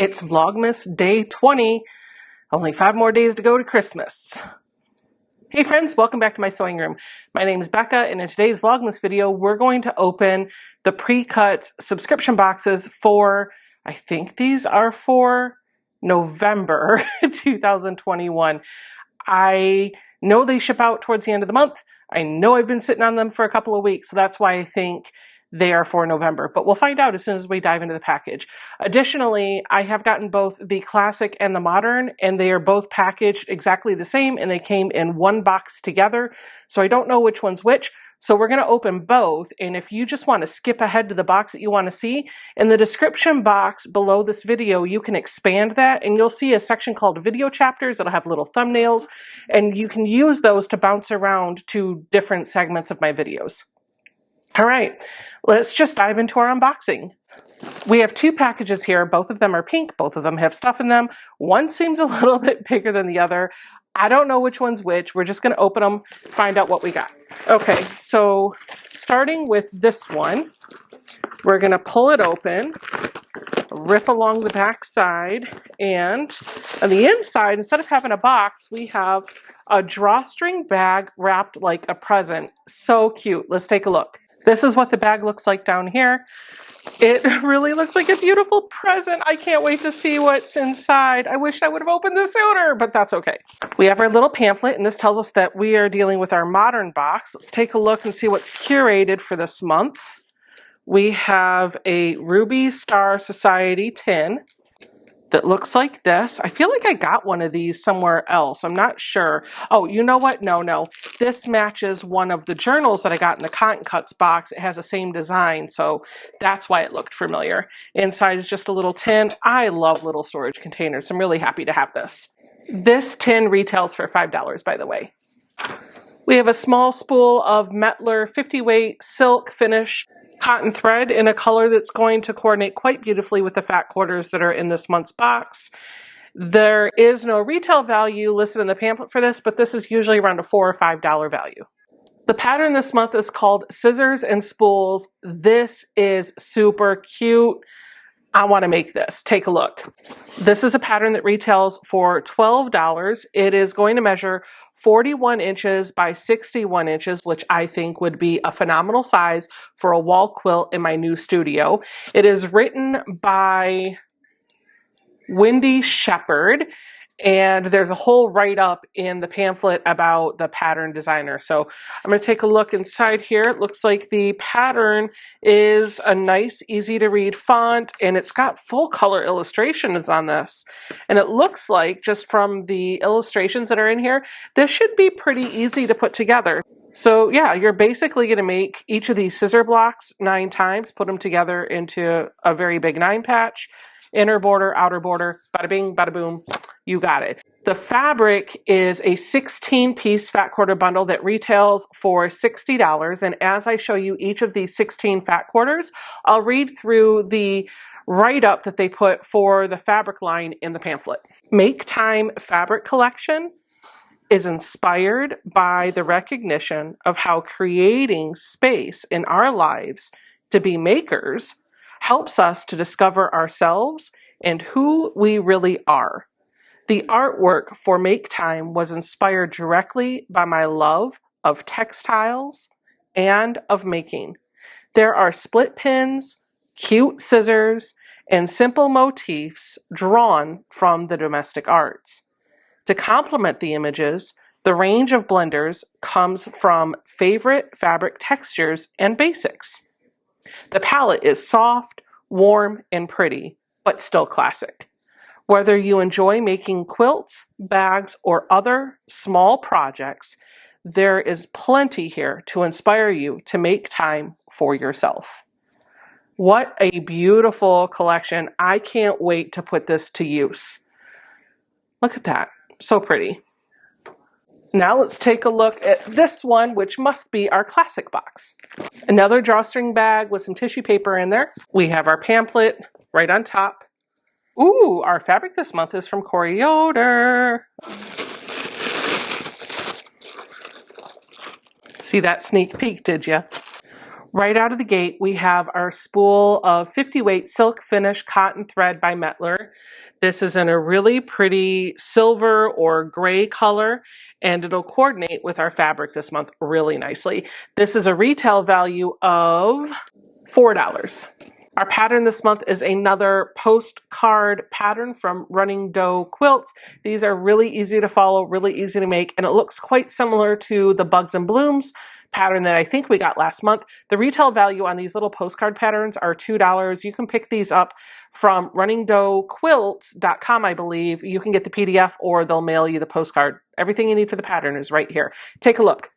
It's Vlogmas Day 20. Only 5 more days to go to Christmas. Hey friends, welcome back to my sewing room. My name is Becca, and in today's Vlogmas video, we're going to open the Precuts subscription boxes for, I think these are for November 2021. I know they ship out towards the end of the month. I know I've been sitting on them for a couple of weeks, so that's why I think they are for November, but we'll find out as soon as we dive into the package. Additionally, I have gotten both the classic and the modern, and they are both packaged exactly the same, and they came in one box together, so I don't know which one's which. So we're going to open both, and if you just want to skip ahead to the box that you want to see, in the description box below this video, you can expand that, and you'll see a section called video chapters. It'll have little thumbnails, and you can use those to bounce around to different segments of my videos. All right, let's just dive into our unboxing. We have 2 packages here. Both of them are pink. Both of them have stuff in them. One seems a little bit bigger than the other. I don't know which one's which. We're just going to open them, find out what we got. Okay, so starting with this one, we're going to pull it open, rip along the back side, and on the inside, instead of having a box, we have a drawstring bag wrapped like a present. So cute. Let's take a look. This is what the bag looks like down here. It really looks like a beautiful present. I can't wait to see what's inside. I wish I would have opened this sooner, but that's okay. We have our little pamphlet, and this tells us that we are dealing with our modern box. Let's take a look and see what's curated for this month. We have a Ruby Star Society tin that looks like this. I feel like I got one of these somewhere else. I'm not sure. Oh, you know what? No. This matches one of the journals that I got in the Cotton Cuts box. It has the same design, so that's why it looked familiar. Inside is just a little tin. I love little storage containers. I'm really happy to have this. This tin retails for $5, by the way. We have a small spool of Metler 50 weight silk finish cotton thread in a color that's going to coordinate quite beautifully with the fat quarters that are in this month's box. There is no retail value listed in the pamphlet for this, but this is usually around a $4 or $5 value. The pattern this month is called Scissors and Spools. This is super cute. I want to make this. Take a look. This is a pattern that retails for $12. It is going to measure 41 inches by 61 inches, which I think would be a phenomenal size for a wall quilt in my new studio. It is written by Wendy Shepard, and there's a whole write-up in the pamphlet about the pattern designer. So I'm going to take a look inside here. It looks like the pattern is a nice, easy-to-read font, and it's got full-color illustrations on this. And it looks like, just from the illustrations that are in here, this should be pretty easy to put together. So yeah, you're basically going to make each of these scissor blocks 9 times, put them together into a very big 9 patch. Inner border, outer border, bada bing, bada boom, you got it. The fabric is a 16-piece fat quarter bundle that retails for $60. And as I show you each of these 16 fat quarters, I'll read through the write-up that they put for the fabric line in the pamphlet. Make Time Fabric Collection is inspired by the recognition of how creating space in our lives to be makers helps us to discover ourselves and who we really are. The artwork for Make Time was inspired directly by my love of textiles and of making. There are split pins, cute scissors, and simple motifs drawn from the domestic arts. To complement the images, the range of blenders comes from favorite fabric textures and basics. The palette is soft, warm, and pretty, but still classic. Whether you enjoy making quilts, bags, or other small projects, there is plenty here to inspire you to make time for yourself. What a beautiful collection. I can't wait to put this to use. Look at that. So pretty. Now let's take a look at this one, which must be our classic box. Another drawstring bag with some tissue paper in there. We have our pamphlet right on top. Ooh, our fabric this month is from Quilter. See that sneak peek, did you? Right out of the gate, we have our spool of 50 weight silk finish cotton thread by Mettler. This is in a really pretty silver or gray color, and it'll coordinate with our fabric this month really nicely. This is a retail value of $4. Our pattern this month is another postcard pattern from Running Dough Quilts. These are really easy to follow, really easy to make, and it looks quite similar to the Bugs and Blooms pattern that I think we got last month. The retail value on these little postcard patterns are $2. You can pick these up from runningdoughquilts.com, I believe. You can get the PDF or they'll mail you the postcard. Everything you need for the pattern is right here. Take a look.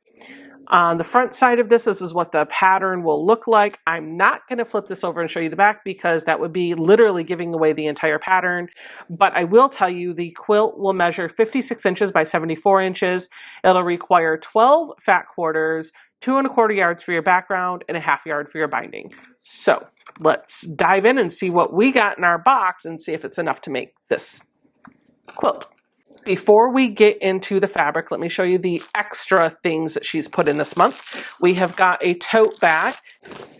On the front side of this is what the pattern will look like. I'm not going to flip this over and show you the back because that would be literally giving away the entire pattern. But I will tell you the quilt will measure 56 inches by 74 inches. It'll require 12 fat quarters, 2 1/4 yards for your background, and a 1/2 yard for your binding. So let's dive in and see what we got in our box and see if it's enough to make this quilt. Before we get into the fabric, let me show you the extra things that she's put in this month. We have got a tote bag.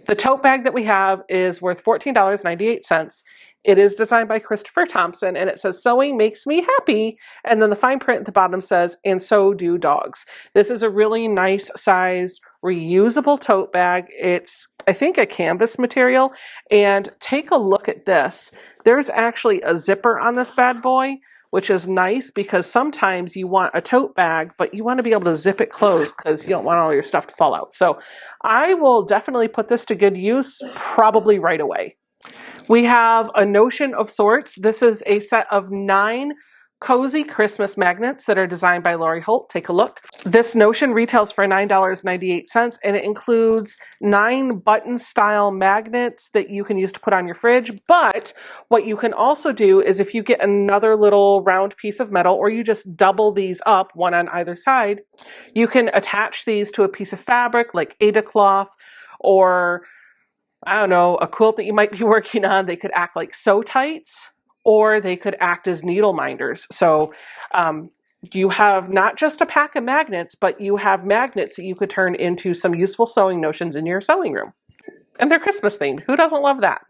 The tote bag that we have is worth $14.98. It is designed by Christopher Thompson, and it says, "Sewing makes me happy." And then the fine print at the bottom says, "And so do dogs." This is a really nice sized reusable tote bag. It's, I think, a canvas material. And take a look at this. There's actually a zipper on this bad boy, which is nice because sometimes you want a tote bag, but you want to be able to zip it closed because you don't want all your stuff to fall out. So I will definitely put this to good use probably right away. We have a notion of sorts. This is a set of 9 cozy Christmas magnets that are designed by Lori Holt. Take a look. This notion retails for $9.98, and it includes 9 button style magnets that you can use to put on your fridge. But what you can also do is if you get another little round piece of metal, or you just double these up, one on either side, you can attach these to a piece of fabric like Ada cloth, or I don't know, a quilt that you might be working on. They could act like sew tights, or they could act as needle minders. So you have not just a pack of magnets, but you have magnets that you could turn into some useful sewing notions in your sewing room. And they're Christmas themed. Who doesn't love that?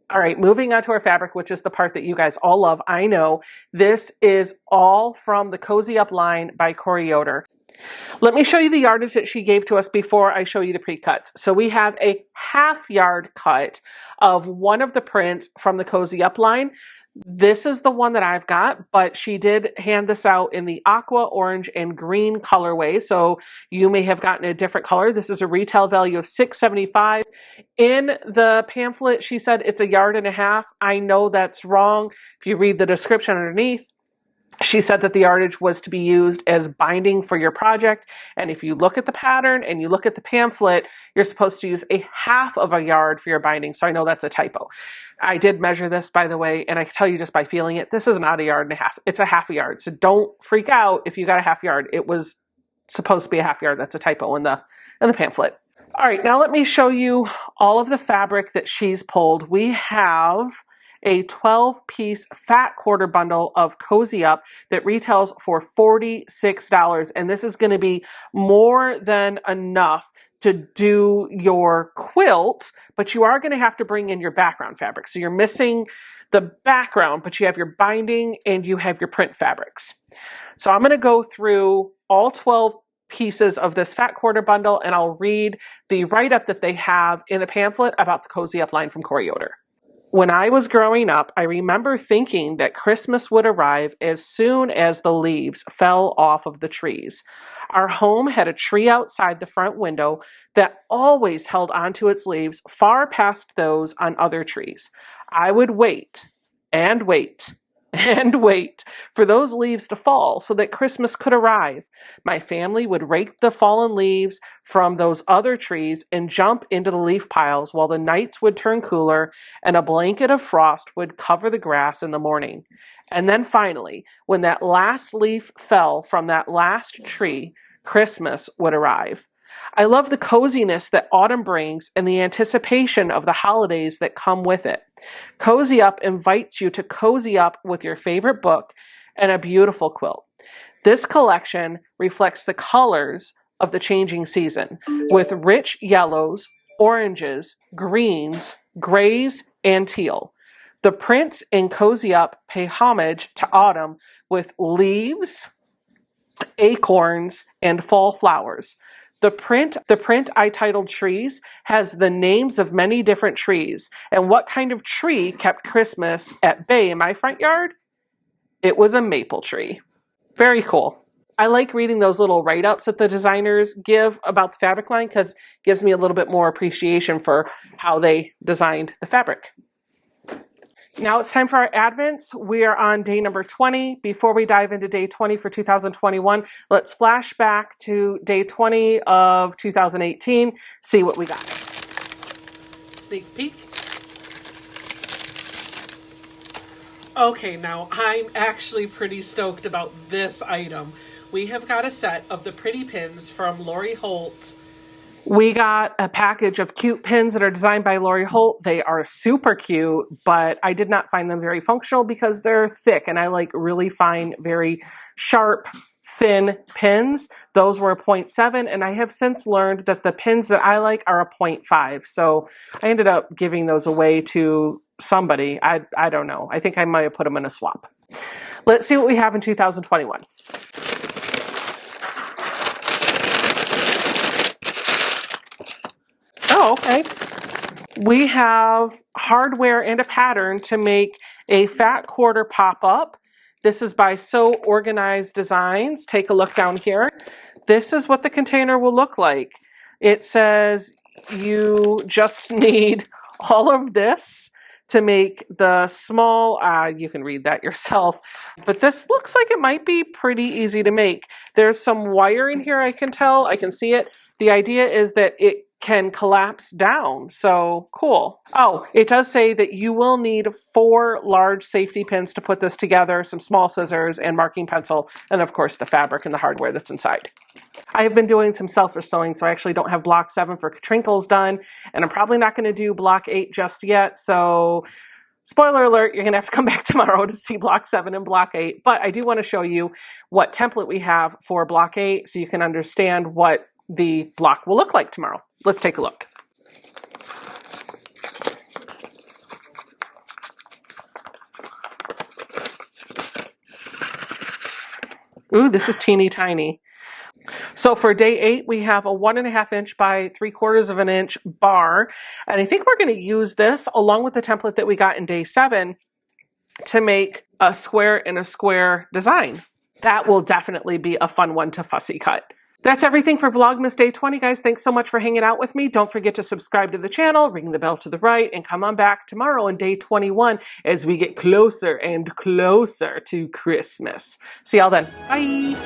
All right, moving on to our fabric, which is the part that you guys all love. I know this is all from the Cozy Up line by Quilter. Let me show you the yardage that she gave to us before I show you the pre-cuts. So we have a 1/2 yard cut of one of the prints from the Cozy Up line. This is the one that I've got, but she did hand this out in the aqua, orange, and green colorway. So you may have gotten a different color. This is a retail value of $6.75. In the pamphlet, she said it's 1.5 yards. I know that's wrong. If you read the description underneath, she said that the yardage was to be used as binding for your project. And if you look at the pattern and you look at the pamphlet, you're supposed to use 1/2 yard for your binding. So I know that's a typo. I did measure this, by the way, and I can tell you just by feeling it, this is not 1.5 yards. It's 1/2 yard. So don't freak out if you got 1/2 yard. It was supposed to be 1/2 yard. That's a typo in the pamphlet. All right, now let me show you all of the fabric that she's pulled. We have a 12-piece fat quarter bundle of Cozy Up that retails for $46. And this is going to be more than enough to do your quilt, but you are going to have to bring in your background fabric. So you're missing the background, but you have your binding and you have your print fabrics. So I'm going to go through all 12 pieces of this fat quarter bundle, and I'll read the write-up that they have in the pamphlet about the Cozy Up line from Quilter. When I was growing up, I remember thinking that Christmas would arrive as soon as the leaves fell off of the trees. Our home had a tree outside the front window that always held onto its leaves far past those on other trees. I would wait and wait and wait for those leaves to fall so that Christmas could arrive. My family would rake the fallen leaves from those other trees and jump into the leaf piles while the nights would turn cooler and a blanket of frost would cover the grass in the morning. And then finally, when that last leaf fell from that last tree, Christmas would arrive. I love the coziness that autumn brings and the anticipation of the holidays that come with it. Cozy Up invites you to cozy up with your favorite book and a beautiful quilt. This collection reflects the colors of the changing season with rich yellows, oranges, greens, grays, and teal. The prints in Cozy Up pay homage to autumn with leaves, acorns, and fall flowers. The print I titled Trees has the names of many different trees. And what kind of tree kept Christmas at bay in my front yard? It was a maple tree. Very cool. I like reading those little write-ups that the designers give about the fabric line because it gives me a little bit more appreciation for how they designed the fabric. Now it's time for our Advents. We are on day number 20. Before we dive into day 20 for 2021, let's flash back to day 20 of 2018, see what we got. Sneak peek. Okay, now I'm actually pretty stoked about this item. We have got a set of the pretty pins from Lori Holt. We got a package of cute pins that are designed by Lori Holt. They are super cute, but I did not find them very functional because they're thick, and I like really fine, very sharp, thin pins. Those were a 0.7, and I have since learned that the pins that I like are a 0.5. So I ended up giving those away to somebody. I don't know. I think I might have put them in a swap. Let's see what we have in 2021. Oh, okay. We have hardware and a pattern to make a fat quarter pop-up. This is by So Organized Designs. Take a look down here. This is what the container will look like. It says you just need all of this to make the small, you can read that yourself, but this looks like it might be pretty easy to make. There's some wire in here, I can tell, I can see it. The idea is that it can collapse down, so cool. Oh, it does say that you will need 4 large safety pins to put this together, some small scissors and marking pencil, and of course the fabric and the hardware that's inside. I have been doing some selfish sewing, so I actually don't have block 7 for Katrinkles done, and I'm probably not going to do block 8 just yet, so spoiler alert, you're going to have to come back tomorrow to see block 7 and block 8, but I do want to show you what template we have for block 8 so you can understand what the block will look like tomorrow. Let's take a look. Ooh, this is teeny tiny. So for day 8, we have a 1.5 inch by 3/4 inch bar. And I think we're going to use this along with the template that we got in day 7 to make a square in a square design. That will definitely be a fun one to fussy cut. That's everything for Vlogmas Day 20, guys. Thanks so much for hanging out with me. Don't forget to subscribe to the channel, ring the bell to the right, and come on back tomorrow on Day 21 as we get closer and closer to Christmas. See y'all then. Bye.